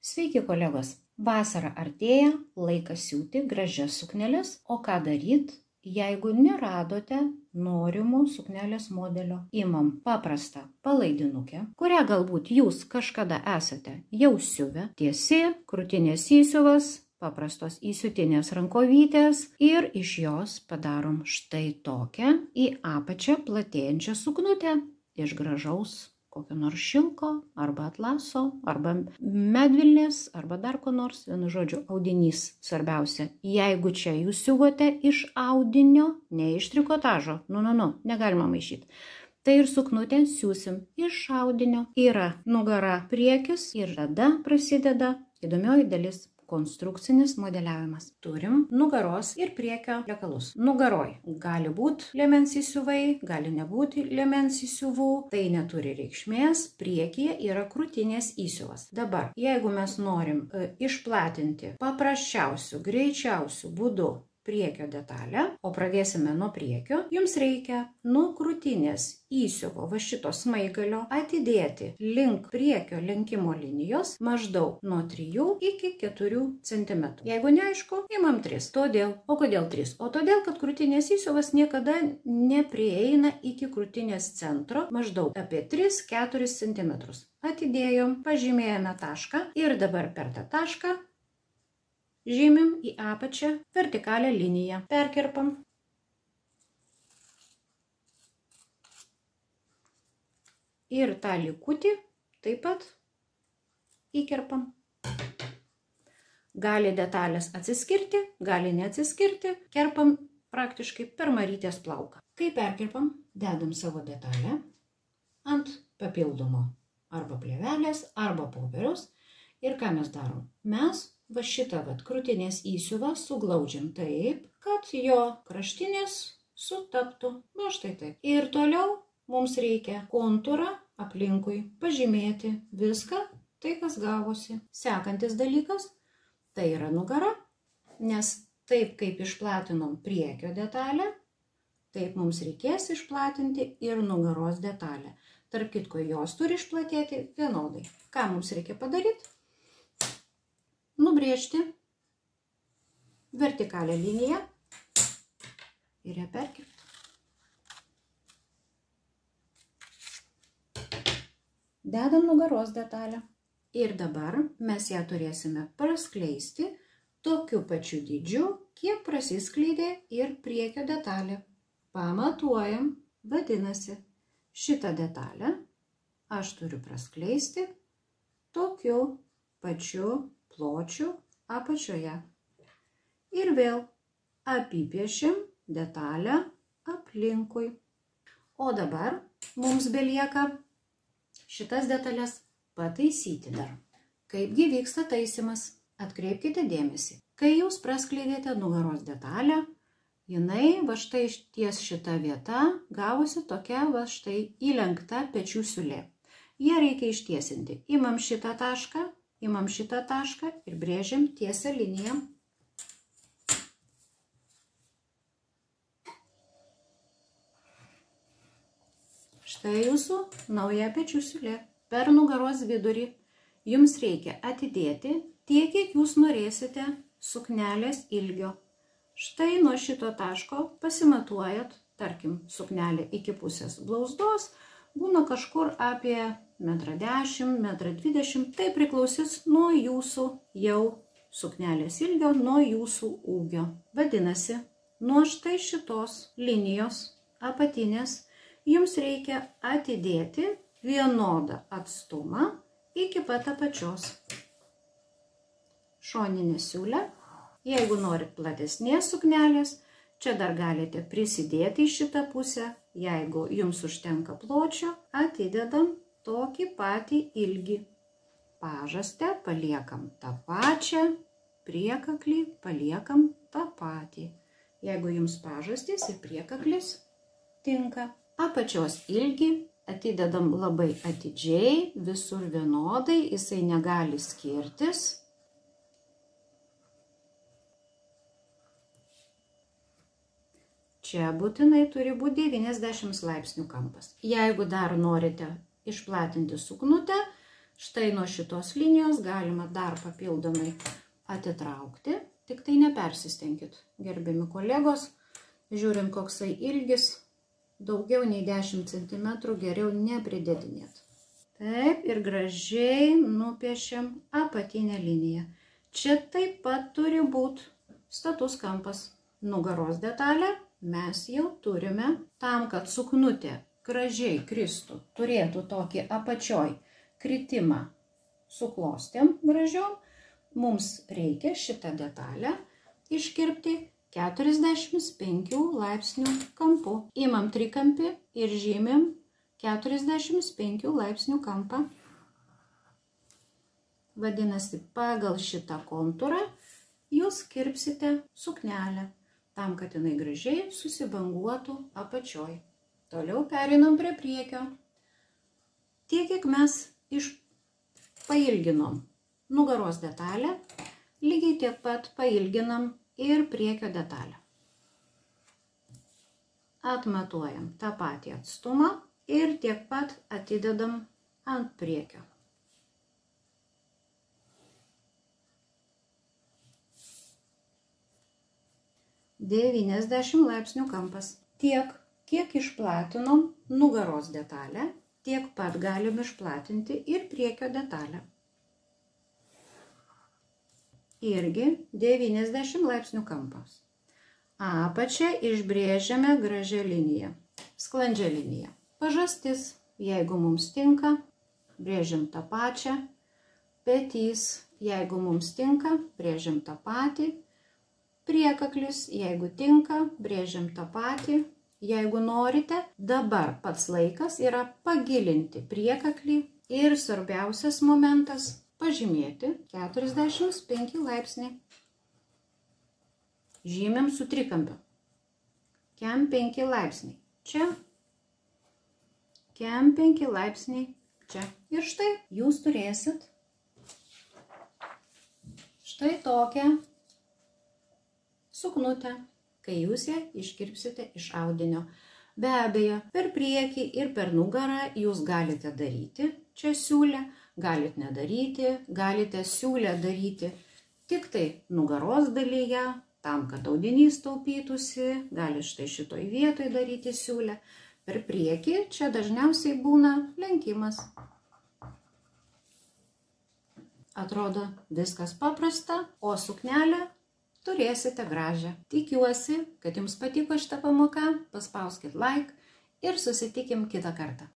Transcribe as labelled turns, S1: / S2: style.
S1: Sveiki kolegos, vasara artėja, laikas siūti gražias sukneles, o ką daryt, jeigu neradote norimo suknelės modelio? Imam paprastą palaidinukę, kurią galbūt jūs kažkada esate jau siuvę, tiesi, krūtinės įsiuvas, paprastos įsiutinės rankovytės ir iš jos padarom štai tokią į apačią platėjančią suknutę iš gražaus kokio nors šilko, arba atlaso, arba medvilnės, arba dar ko nors, vienu žodžiu, audinys svarbiausia. Jeigu čia jūs siuvote iš audinio, ne iš trikotažo, negalima maišyti. Tai ir suknutę siūsim iš audinio. Yra nugara, priekis ir tada prasideda įdomioji dalis. Konstrukcinis modeliavimas. Turim nugaros ir priekio lekalus. Nugaroj gali būti liemens įsiuvai, gali nebūti liemens įsiuvų, tai neturi reikšmės, priekyje yra krūtinės įsiuvas. Dabar, jeigu mes norim išplatinti paprasčiausių, greičiausių būdų priekio detalę, o pradėsime nuo priekio, jums reikia nuo krūtinės įsiuvo va šito smaigalio atidėti link priekio lenkimo linijos maždaug nuo 3 iki 4 cm. Jeigu neaišku, imam 3. O kodėl 3? O todėl, kad krūtinės įsiuvas niekada neprieina iki krūtinės centro maždaug apie 3-4 cm. Atidėjom, pažymėjome tašką ir dabar per tą tašką žymim į apačią vertikalią liniją. Perkirpam. Ir tą likutį taip pat įkirpam. Gali detalės atsiskirti, gali neatsiskirti. Kerpam praktiškai per marytės plauką. Kai perkirpam, dedam savo detalę ant papildomo arba plėvelės, arba popieriaus. Ir ką mes darom? Mes va šitą krūtinės įsiuvą suglaudžiam taip, kad jo kraštinės sutaptų. Va štai taip. Ir toliau mums reikia kontūrą aplinkui pažymėti viską, tai kas gavosi. Sekantis dalykas, tai yra nugara, nes taip kaip išplatinom priekio detalę, taip mums reikės išplatinti ir nugaros detalę. Tarp kitko, jos turi išplatėti vienodai. Ką mums reikia padaryti? Nubrėžti vertikalią liniją ir ją perkirpti. Dedam nugaros detalę. Ir dabar mes ją turėsime praskleisti tokiu pačiu dydžiu, kiek prasiskleidė ir priekio detalė. Pamatuojam, vadinasi, šitą detalę aš turiu praskleisti tokiu pačiu pločių apačioje. Ir vėl apipiešim detalę aplinkui. O dabar mums belieka šitas detalės pataisyti dar. Kaipgi vyksta taisymas? Atkreipkite dėmesį. Kai jūs praskleidėte nugaros detalę, jinai va štai ties šita vieta gavosi tokia va štai įlenkta pečių siūlė. Ją reikia ištiesinti. Imam šitą tašką ir brėžiam tiesią liniją. Štai jūsų nauja pečių siūlė. Per nugaros vidurį jums reikia atidėti tiek, kiek jūs norėsite suknelės ilgio. Štai nuo šito taško pasimatuojat, tarkim, suknelė iki pusės blauzdos, būna kažkur apie 1,10 m, 1,20 m, tai priklausys nuo jūsų jau suknelės ilgio, nuo jūsų ūgio. Vadinasi, nuo štai šitos linijos apatinės jums reikia atidėti vienodą atstumą iki pat apačios. Šoninė siūlė. Jeigu norit platesnės suknelės, čia dar galite prisidėti į šitą pusę. Jeigu jums užtenka pločio, atidedam tokį patį ilgį. Pažastę paliekam tą pačią, priekaklį paliekam tą patį. Jeigu jums pažastys ir priekaklis tinka. Apačios ilgį atidedam labai atidžiai, visur vienodai, jisai negali skirtis. Čia būtinai turi būti 90 laipsnių kampas. Jeigu dar norite išplatinti suknutę, Štai nuo šitos linijos galima dar papildomai atitraukti, tik tai nepersistenkit, gerbiami kolegos, žiūrint koksai ilgis, daugiau nei 10 cm geriau nepridėdinėt. Taip, ir gražiai nupiešiam apatinę liniją. Čia taip pat turi būti status kampas. Nugaros detalę mes jau turime. Tam, kad suknutė gražiai kristų, turėtų tokį apačioj kritimą suklostėm gražiom, mums reikia šitą detalę iškirpti 45 laipsnių kampu. Imam trikampį ir žymim 45 laipsnių kampą. Vadinasi, pagal šitą kontūrą jūs kirpsite suknelę, tam, kad jinai gražiai susibanguotų apačioj. Toliau perinam prie priekio. Tiek, kiek mes pailginom nugaros detalę, lygiai tiek pat pailginam ir priekio detalę. Atmatuojam tą patį atstumą ir tiek pat atidedam ant priekio. –90 laipsnių kampas. Tiek, kiek išplatinom nugaros detalę, tiek pat galim išplatinti ir priekio detalę. Irgi 90 laipsnių kampas. Apačią išbrėžiame gražią liniją, sklandžią liniją. Pažastis, jeigu mums tinka, brėžiam tą pačią. Petys, jeigu mums tinka, brėžiam tą patį. Priekaklis, jeigu tinka, brėžiam tą patį. Jeigu norite, dabar pats laikas yra pagilinti priekaklį ir svarbiausias momentas – pažymėti 45 laipsniai. Žymėm su trikampiu. Kem 5 laipsniai čia, kem 5 laipsniai čia. Ir štai jūs turėsit štai tokią suknutę, kai jūs ją iškirpsite iš audinio. Be abejo, per priekį ir per nugarą jūs galite daryti čia siūlę, galite nedaryti, galite siūlę daryti tik tai nugaros dalyje, tam, kad audinys taupytųsi, gali štai šitoj vietoj daryti siūlę. Per priekį čia dažniausiai būna lenkimas. Atrodo viskas paprasta, o suknelę turėsite gražią. Tikiuosi, kad jums patiko šita pamoka, paspauskit like ir susitikim kitą kartą.